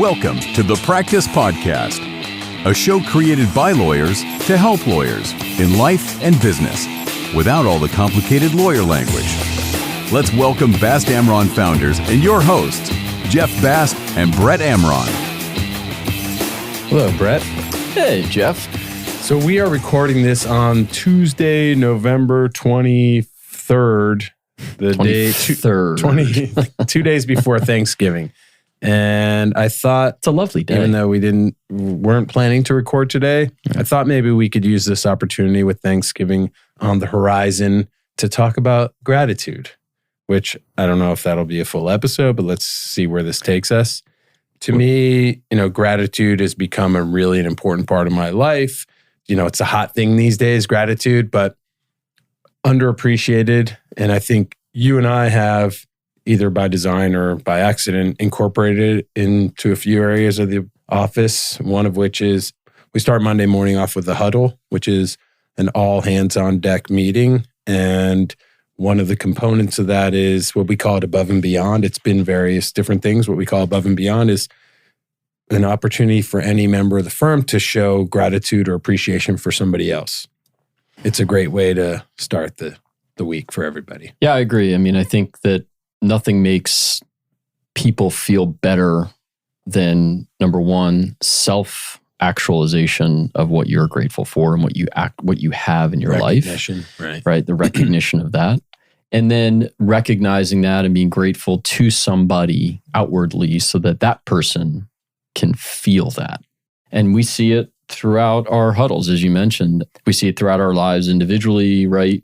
Welcome to the Practice Podcast, a show created by lawyers to help lawyers in life and business without all the complicated lawyer language. Let's welcome Bast Amron founders and your hosts, Jeff Bast and Brett Amron. Hello, Brett. Hey, Jeff. So we are recording this on Tuesday, November 23rd, the 2 days before Thanksgiving. And I thought, it's a lovely day. Even though we weren't planning to record today, I thought maybe we could use this opportunity with Thanksgiving on the horizon to talk about gratitude, which I don't know if that'll be a full episode, but let's see where this takes us. To me, gratitude has become an important part of my life. It's a hot thing these days, gratitude, but underappreciated. And I think you and I have, either by design or by accident, incorporated into a few areas of the office, one of which is we start Monday morning off with a huddle, which is an all hands on deck meeting. And one of the components of that is what we call it above and beyond. It's been various different things. What we call above and beyond is an opportunity for any member of the firm to show gratitude or appreciation for somebody else. It's a great way to start the week for everybody. Yeah, I agree. I think that nothing makes people feel better than, number one, self-actualization of what you're grateful for and what you have in your life. Right. The recognition of that. And then recognizing that and being grateful to somebody outwardly so that that person can feel that. And we see it throughout our huddles, as you mentioned. We see it throughout our lives individually, right?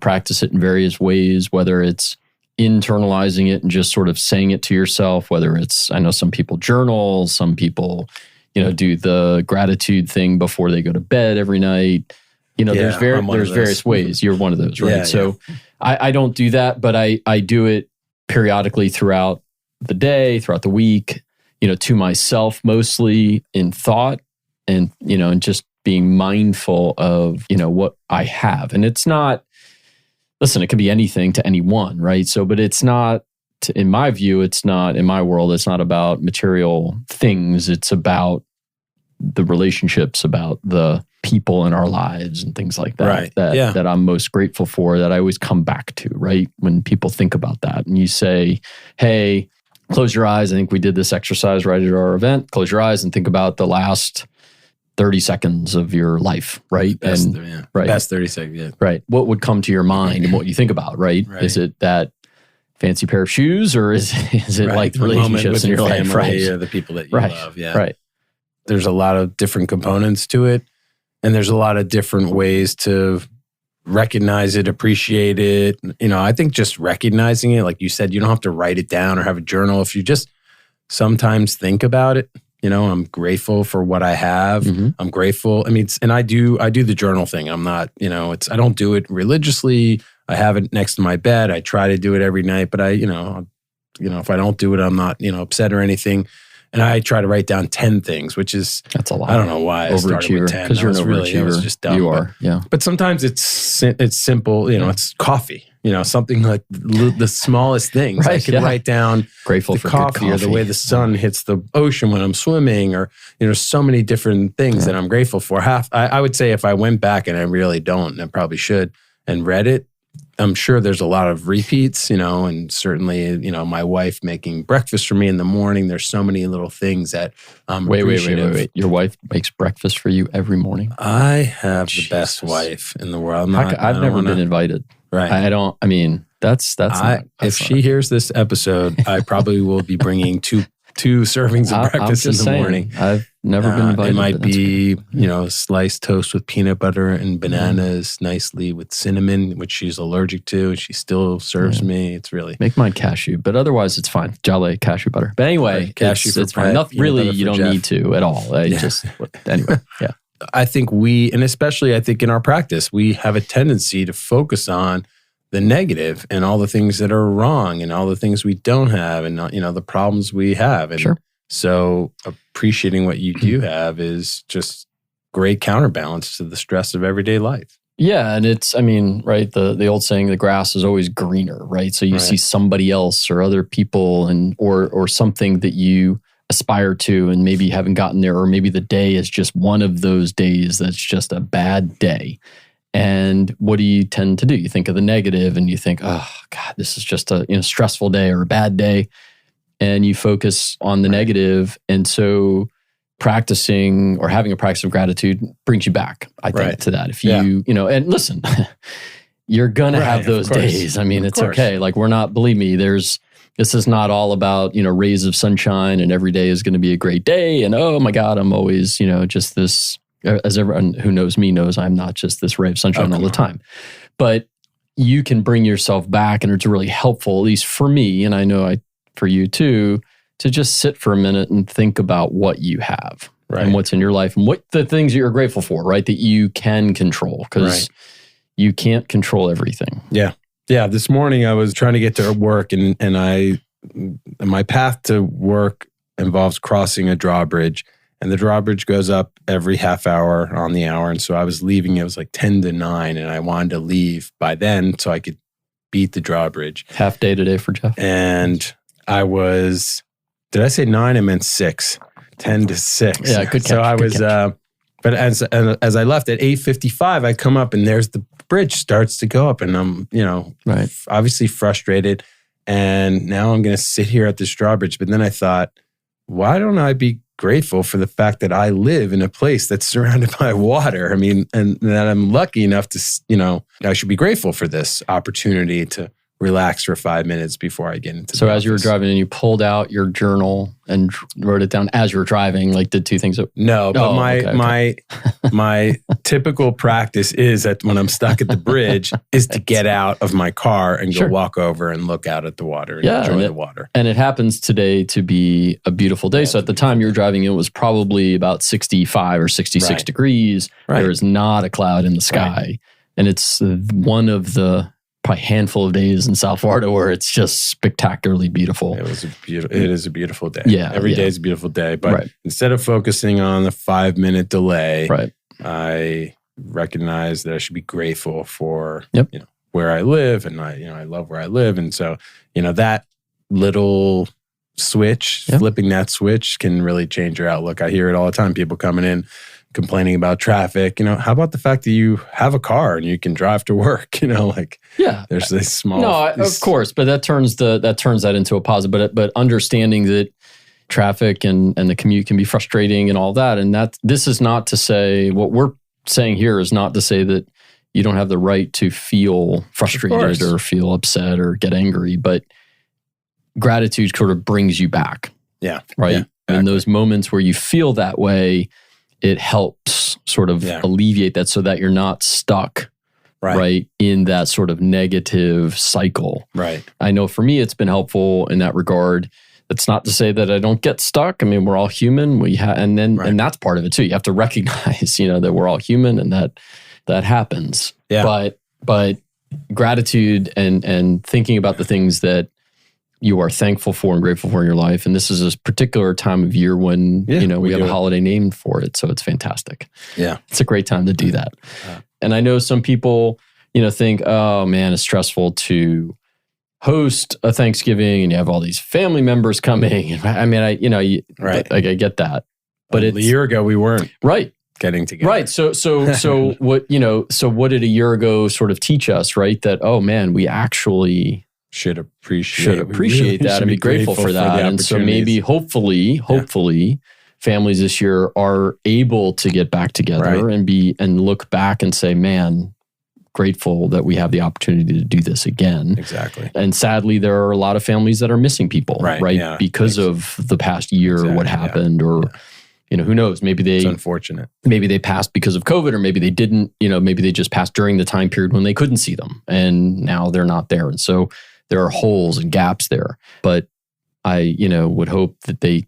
Practice it in various ways, whether it's internalizing it and just sort of saying it to yourself, whether it's, I know some people journal, some people, do the gratitude thing before they go to bed every night. There's various ways. You're one of those, right? Yeah, so I don't do that, but I do it periodically throughout the day, throughout the week, to myself, mostly in thought and, and just being mindful of, what I have. And it's not, listen, it could be anything to anyone, right? So, but it's not, in my view, in my world, it's not about material things. It's about the relationships, about the people in our lives and things like that, that I'm most grateful for, that I always come back to, right? When people think about that and you say, hey, close your eyes. I think we did this exercise right at our event. Close your eyes and think about the last 30 seconds of your life, right? Best 30 seconds, yeah. Right. What would come to your mind and what you think about, right? Is it that fancy pair of shoes, or is it like the relationships in your life, right? Or the people that you love, yeah. Right. There's a lot of different components to it, and there's a lot of different ways to recognize it, appreciate it. I think just recognizing it, like you said, you don't have to write it down or have a journal. If you just sometimes think about it, I'm grateful for what I have. Mm-hmm. I'm grateful. And I do the journal thing. I'm not, I don't do it religiously. I have it next to my bed. I try to do it every night, but if I don't do it, I'm not, upset or anything. And I try to write down 10 things, which is, that's a lot. I don't know why I started with 10. Because you're an overachiever. It was just dumb. You are, yeah. But sometimes it's simple, it's coffee. something like the smallest things. Right, I can write down grateful the for coffee, or the way the sun hits the ocean when I'm swimming, or so many different things that I'm grateful for. I would say if I went back, and I really don't, and I probably should, and read it, I'm sure there's a lot of repeats, and certainly, my wife making breakfast for me in the morning. There's so many little things that I'm appreciative. Wait. Your wife makes breakfast for you every morning? I have the best wife in the world. I've never been invited. Right. If she hears this episode, I probably will be bringing two servings of breakfast in the morning. I've never been invited. It might be, sliced toast with peanut butter and bananas, nicely with cinnamon, which she's allergic to, and she still serves me. It's really... Make mine cashew, but otherwise it's fine. Jolly cashew butter. But anyway, it's fine. Nothing really, you don't need to at all. Anyway, yeah. I think and especially I think in our practice, we have a tendency to focus on the negative and all the things that are wrong and all the things we don't have and, the problems we have. And so appreciating what you do have is just great counterbalance to the stress of everyday life. Yeah. And it's, right, the old saying, the grass is always greener, right? So you see somebody else or other people or something that you aspire to, and maybe you haven't gotten there, or maybe the day is just one of those days that's just a bad day. And what do you tend to do? You think of the negative and you think, oh God, this is just a stressful day or a bad day. And you focus on the negative. And so practicing or having a practice of gratitude brings you back, I think, to that. If you, and listen, you're going to have those days. I mean, it's okay. Like believe me, this is not all about, rays of sunshine and every day is going to be a great day. And oh my God, I'm always, just this, as everyone who knows me knows, I'm not just this ray of sunshine all the time. But you can bring yourself back, and it's really helpful, at least for me, and I know for you too, to just sit for a minute and think about what you have and what's in your life and what the things that you're grateful for, right? That you can control, because you can't control everything. Yeah. Yeah. This morning I was trying to get to work, and my path to work involves crossing a drawbridge, and the drawbridge goes up every half hour on the hour. And so I was leaving, it was like 10 to 9, and I wanted to leave by then so I could beat the drawbridge. Half day today for Jeff. And I was, did I say 9? I meant 6, 10 to 6. Yeah, good catch. So I was, but as I left at 8:55, I come up and there's the bridge starts to go up, and I'm, obviously frustrated. And now I'm going to sit here at this drawbridge. But then I thought, why don't I be grateful for the fact that I live in a place that's surrounded by water? I mean, and that I'm lucky enough to, I should be grateful for this opportunity to relax for 5 minutes before I get into So as you were driving and you pulled out your journal and wrote it down as you were driving, like did two things? No, but my typical practice is that when I'm stuck at the bridge is to get out of my car and go walk over and look out at the water and enjoy the water. And it happens today to be a beautiful day. So at the time you were driving, it was probably about 65 or 66 degrees. There is not a cloud in the sky. And it's one of the probably handful of days in South Florida where it's just spectacularly beautiful. It is a beautiful day. Yeah, every day is a beautiful day. But instead of focusing on the 5-minute delay, I recognize that I should be grateful for where I live, and I love where I live, and so that little switch, flipping that switch, can really change your outlook. I hear it all the time. People coming in complaining about traffic. How about the fact that you have a car and you can drive to work? There's this small. No, of course, but that turns that into a positive. But understanding that traffic and the commute can be frustrating and all that, and that this is not to say, what we're saying here is not to say that you don't have the right to feel frustrated or feel upset or get angry, but gratitude sort of brings you back. Yeah. Right. Yeah, exactly. And those moments where you feel that way, it helps sort of alleviate that so that you're not stuck in that sort of negative cycle. Right. I know for me, it's been helpful in that regard. That's not to say that I don't get stuck. I mean, we're all human. And that's part of it too. You have to recognize, that we're all human and that happens. Yeah. But gratitude and thinking about the things that you are thankful for and grateful for in your life. And this is a particular time of year when, we have a holiday named for it. So it's fantastic. Yeah. It's a great time to do that. And I know some people, think, oh man, it's stressful to host a Thanksgiving and you have all these family members coming. I mean, I get that. But a year ago we weren't getting together. Right. So what did a year ago sort of teach us, right? That, oh man, we actually should appreciate that and be grateful for that. And so maybe, hopefully, families this year are able to get back together and look back and say, man, grateful that we have the opportunity to do this again. Exactly. And sadly, there are a lot of families that are missing people, because of the past year, what happened, or who knows? Maybe it's unfortunate. Maybe they passed because of COVID, or maybe they didn't. Maybe they just passed during the time period when they couldn't see them, and now they're not there. And so there are holes and gaps there. But I, would hope that they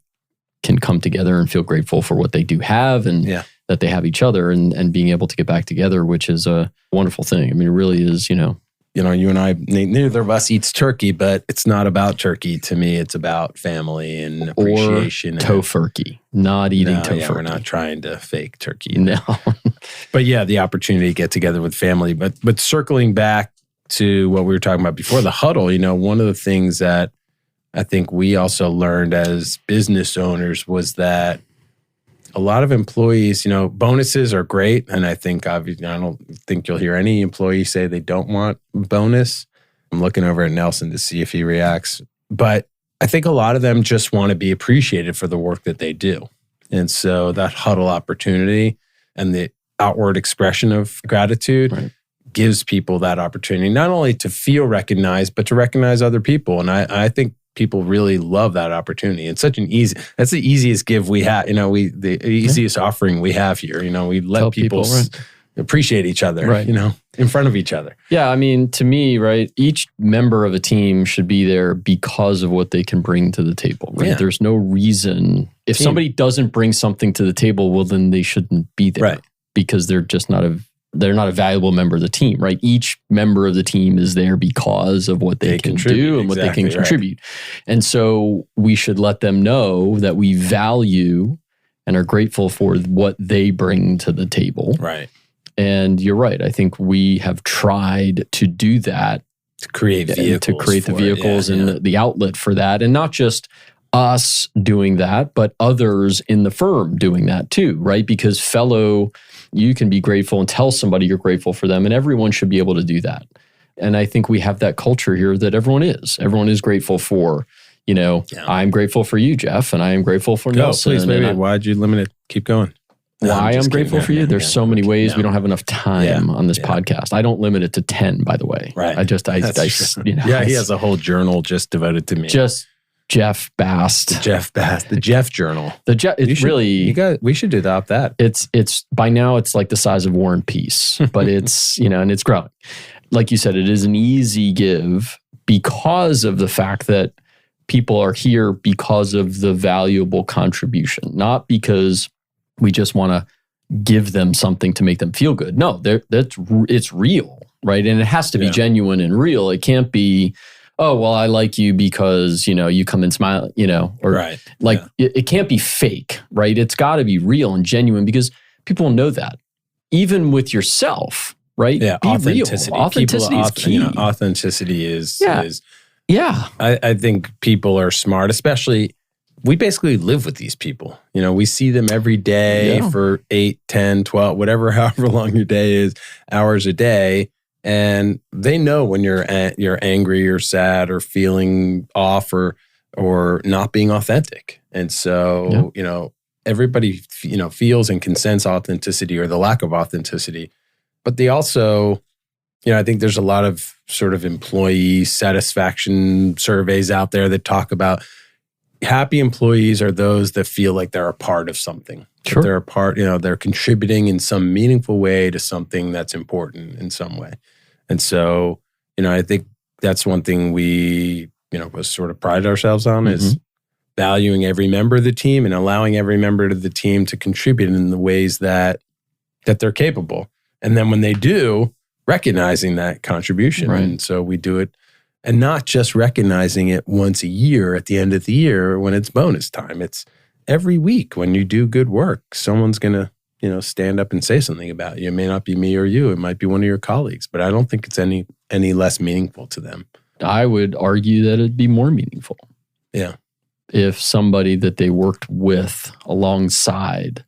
can come together and feel grateful for what they do have, and that they have each other, and being able to get back together, which is a wonderful thing. I mean, it really is. You and I, neither of us eats turkey, but it's not about turkey to me. It's about family and appreciation. Or tofurkey, not eating tofurkey. Yeah, we're not trying to fake turkey. No. But the opportunity to get together with family. But circling back to what we were talking about before, the huddle, one of the things that I think we also learned as business owners was that a lot of employees, bonuses are great. And I think obviously, I don't think you'll hear any employee say they don't want a bonus. I'm looking over at Nelson to see if he reacts. But I think a lot of them just want to be appreciated for the work that they do. And so that huddle opportunity and the outward expression of gratitude gives people that opportunity, not only to feel recognized, but to recognize other people. And I think people really love that opportunity. It's that's the easiest give we have, the easiest offering we have here. We let Tell people appreciate each other, in front of each other. Yeah. I mean, to me, right, each member of a team should be there because of what they can bring to the table, right? Yeah. There's no reason. If somebody doesn't bring something to the table, well, then they shouldn't be there because they're just not a valuable member of the team, right? Each member of the team is there because of what they can do and what they can contribute. And so we should let them know that we value and are grateful for what they bring to the table. Right. And you're right. I think we have tried to do that. To create vehicles. To create the vehicles and the outlet for that. And not just us doing that, but others in the firm doing that too, right? Because you can be grateful and tell somebody you're grateful for them, and everyone should be able to do that. And I think we have that culture here that everyone is grateful for, I'm grateful for you, Jeff, and I am grateful for Nelson. Please, why'd you limit it? Keep going. Why I'm grateful for you? There's so many ways. We don't have enough time on this podcast. I don't limit it to 10, by the way. Right. He has a whole journal just devoted to me. Just Jeff Bast. The Jeff Journal. We should adopt that. It's by now it's like the size of War and Peace, but it's, and it's growing. Like you said, it is an easy give because of the fact that people are here because of the valuable contribution, not because we just want to give them something to make them feel good. No, it's real, right? And it has to be genuine and real. It can't be, oh, well, I like you because, you come and smile, it can't be fake, right? It's got to be real and genuine because people know that. Even with yourself, right? Yeah, be authenticity. Real. Authenticity is key. Authenticity is. Yeah. I think people are smart, especially, we basically live with these people. We see them every day for 8, 10, 12, however long your day is, hours a day. And they know when you're angry or sad or feeling off or not being authentic. And so, everybody, feels and can sense authenticity or the lack of authenticity. But they also, I think there's a lot of sort of employee satisfaction surveys out there that talk about happy employees are those that feel like they're a part of something. Sure. They're a part, they're contributing in some meaningful way to something that's important in some way. And so, I think that's one thing we, was sort of pride ourselves on is valuing every member of the team and allowing every member of the team to contribute in the ways that they're capable. And then when they do, recognizing that contribution. Right. And so we do it, and not just recognizing it once a year at the end of the year when it's bonus time. It's every week when you do good work, someone's going to, stand up and say something about you. It may not be me or you. It might be one of your colleagues, but I don't think it's any less meaningful to them. I would argue that it'd be more meaningful. Yeah. If somebody that they worked with alongside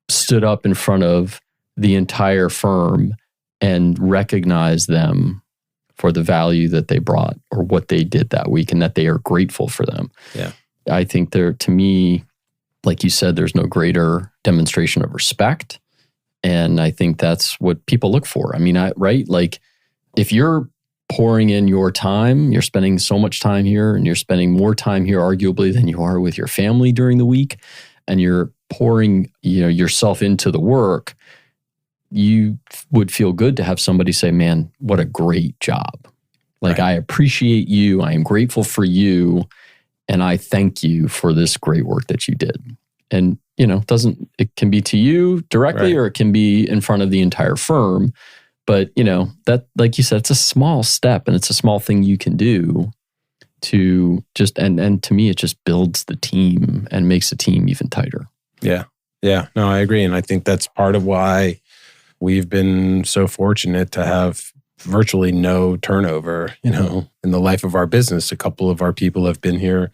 stood up in front of the entire firm and recognized them for the value that they brought or what they did that week and that they are grateful for them. Yeah. I think to me, like you said, there's no greater demonstration of respect. And I think that's what people look for. I mean, right? Like if you're pouring in your time, you're spending so much time here and you're spending more time here arguably than you are with your family during the week, and you're pouring, yourself into the work, you would feel good to have somebody say, man, what a great job. Like, I appreciate you. I am grateful for you. And I thank you for this great work that you did. And, it can be to you directly or it can be in front of the entire firm. But, that, like you said, it's a small step and it's a small thing you can do to just, and to me, it just builds the team and makes the team even tighter. Yeah. Yeah. No, I agree. And I think that's part of why we've been so fortunate to have virtually no turnover, in the life of our business. A couple of our people have been here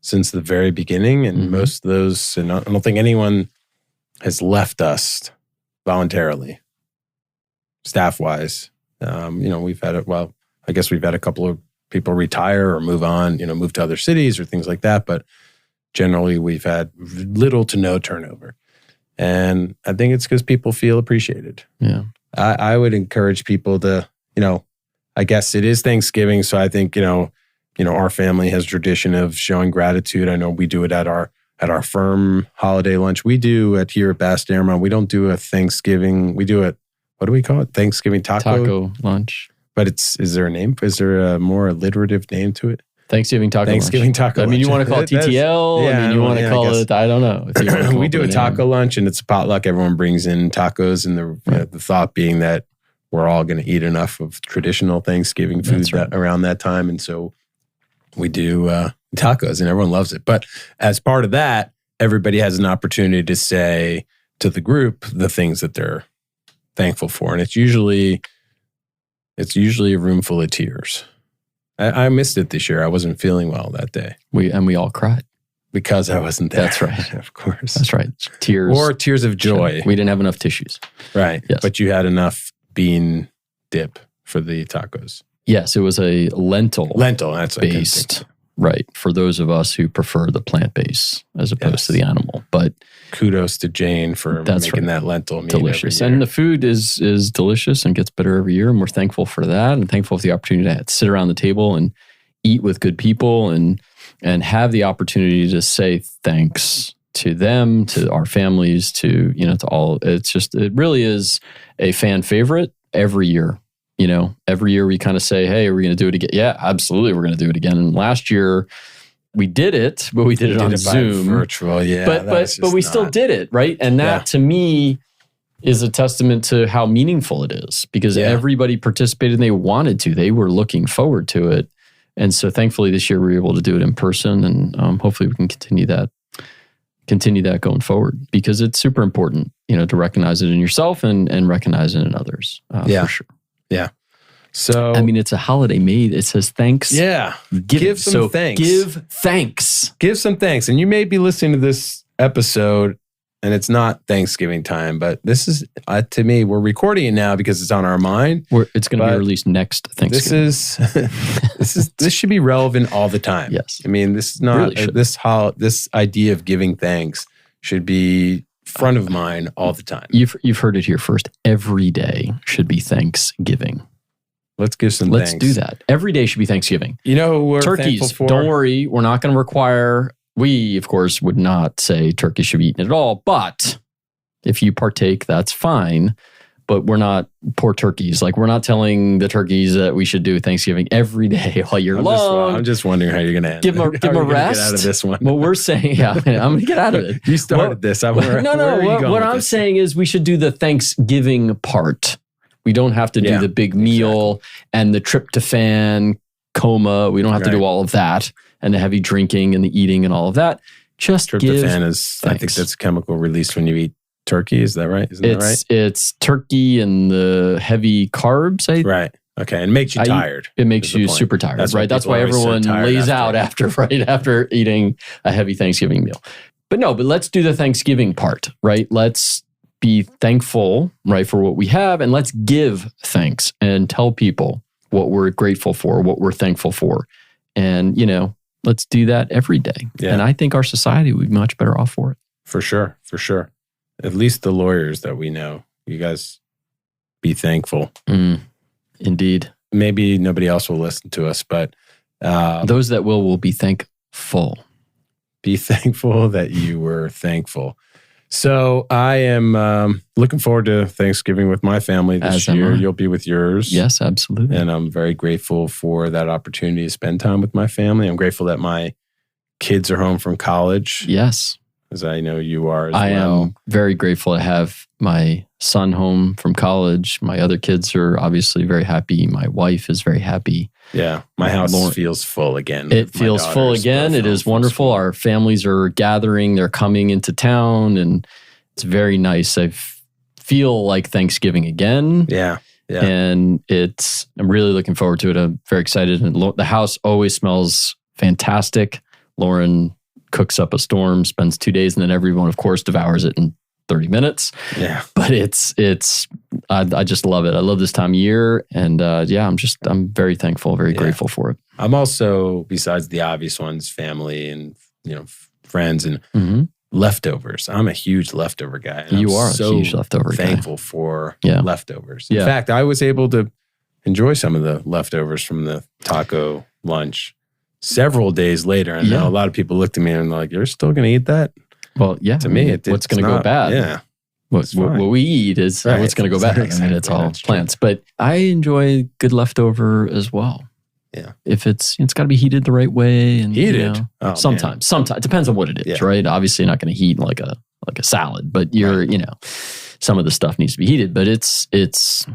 since the very beginning, and most of those, and I don't think anyone has left us voluntarily, staff-wise. We've had I guess we've had a couple of people retire or move on, move to other cities or things like that, but generally we've had little to no turnover. And I think it's because people feel appreciated. Yeah. I would encourage people to, I guess it is Thanksgiving. So I think, our family has a tradition of showing gratitude. I know we do it at our firm holiday lunch. We do it here at Bass Darmon. We don't do a Thanksgiving. We do it, what do we call it? Thanksgiving taco lunch. But is there a name? Is there a more alliterative name to it? Thanksgiving taco lunch. Taco lunch. I mean, you want to call it TTL? Yeah, you want to call it, I don't know. If you want to we do a taco lunch, and it's a potluck. Everyone brings in tacos, and the thought being that we're all going to eat enough of traditional Thanksgiving food around that time. And so we do tacos, and everyone loves it. But as part of that, everybody has an opportunity to say to the group the things that they're thankful for. And it's usually a room full of tears. I missed it this year. I wasn't feeling well that day. We all cried. Because I wasn't there. That's right. Of course. That's right. Tears. Or tears of joy. We didn't have enough tissues. Right. Yes. But you had enough bean dip for the tacos. Yes, it was a lentil. That's based. Right. For those of us who prefer the plant base as opposed to the animal. But kudos to Jane for making that lentil meat delicious. And the food is delicious and gets better every year. And we're thankful for that, and thankful for the opportunity to sit around the table and eat with good people and have the opportunity to say thanks to them, to our families, to all. It really is a fan favorite every year. Every year we kind of say, hey, are we going to do it again? Yeah, absolutely. We're going to do it again. And last year we did it, but we did it on Zoom. Virtual, yeah. But we still did it, right? And that to me is a testament to how meaningful it is, because everybody participated and they wanted to. They were looking forward to it. And so thankfully this year we were able to do it in person, and hopefully we can continue that going forward, because it's super important, to recognize it in yourself and recognize it in others. For sure. Yeah. So, I mean, it's a holiday made. It says thanks. Yeah. Give some thanks. Give thanks. Give some thanks. And you may be listening to this episode and it's not Thanksgiving time, but this is, to me, we're recording it now because it's on our mind. It's going to be released next Thanksgiving. This should be relevant all the time. Yes. I mean, this is not, this idea of giving thanks should be front of mind all the time. You've heard it here first. Every day should be Thanksgiving. Let's give some Let's thanks. do that. Every day should be Thanksgiving. You know who we're turkeys, thankful for? Don't worry. We're not going to require, we, of course, would not say turkey should be eaten at all. But if you partake, that's fine. But we're not poor turkeys. Like, we're not telling the turkeys that we should do Thanksgiving every day all year long. I'm just wondering how you're going to end Give them a rest. Get out of this one. What we're saying, I'm going to get out of it. You started this. What I'm saying is we should do the Thanksgiving part. We don't have to do the big meal and the tryptophan coma. We don't have to do all of that, and the heavy drinking and the eating and all of that. Just tryptophan is, I think that's a chemical released when you eat turkey. Is that right? Isn't that right? It's turkey and the heavy carbs. Right. Okay. And it makes you tired. It makes you super tired. That's why everyone lays out after eating a heavy Thanksgiving meal. But let's do the Thanksgiving part, right? Let's be thankful, right, for what we have, and let's give thanks and tell people what we're grateful for, what we're thankful for. And, let's do that every day. Yeah. And I think our society would be much better off for it. For sure. At least the lawyers that we know, you guys be thankful. Indeed. Maybe nobody else will listen to us, but those that will be thankful. Be thankful that you were thankful. So I am looking forward to Thanksgiving with my family this year. You'll be with yours. Yes, absolutely. And I'm very grateful for that opportunity to spend time with my family. I'm grateful that my kids are home from college. Yes. As I know you are as well. I am very grateful to have my son home from college. My other kids are obviously very happy. My wife is very happy. Yeah. My house feels full again. It feels full again. It is wonderful. Our families are gathering. They're coming into town, and it's very nice. I feel like Thanksgiving again. Yeah. Yeah. And I'm really looking forward to it. I'm very excited. And the house always smells fantastic. Lauren cooks up a storm, spends 2 days, and then everyone, of course, devours it in 30 minutes. Yeah. But I just love it. I love this time of year. And I'm very thankful, very grateful for it. I'm also, besides the obvious ones, family and, friends and leftovers. I'm a huge leftover guy. And You I'm are so a huge leftover guy. thankful for Yeah. leftovers. In Yeah. fact, I was able to enjoy some of the leftovers from the taco lunch several days later. And now a lot of people looked at me and they're like, "You're still going to eat that?" Well, yeah. To me, what's going to go bad? Yeah. What we eat is what's going to go bad. Exactly. I mean, it's all That's true. plants. But I enjoy good leftover as well. Yeah. If it's got to be heated the right way and Heated? Oh, sometimes it depends on what it is, right? Obviously, you're not going to heat like a salad, but some of the stuff needs to be heated. But it's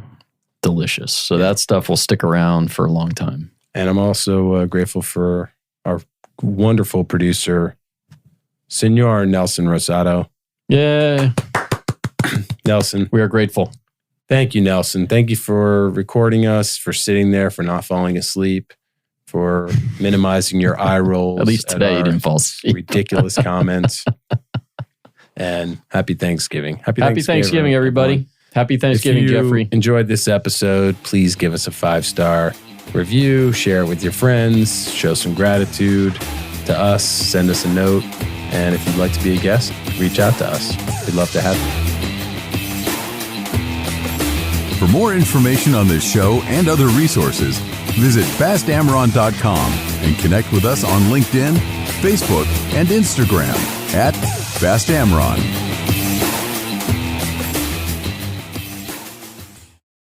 delicious. So that stuff will stick around for a long time. And I'm also grateful for our wonderful producer, Senor Nelson Rosado. Yeah, Nelson, we are grateful. thank you, Nelson. Thank you for recording us, for sitting there, for not falling asleep, for minimizing your eye rolls. At least today you didn't fall asleep. Ridiculous comments. And happy Thanksgiving. Happy Thanksgiving, everybody. Happy Thanksgiving, if you Jeffrey. enjoyed this episode, please give us a 5-star review, share it with your friends, show some gratitude to us, send us a note. And if you'd like to be a guest, reach out to us. We'd love to have you. For more information on this show and other resources, visit fastamron.com and connect with us on LinkedIn, Facebook, and Instagram @FastAmron.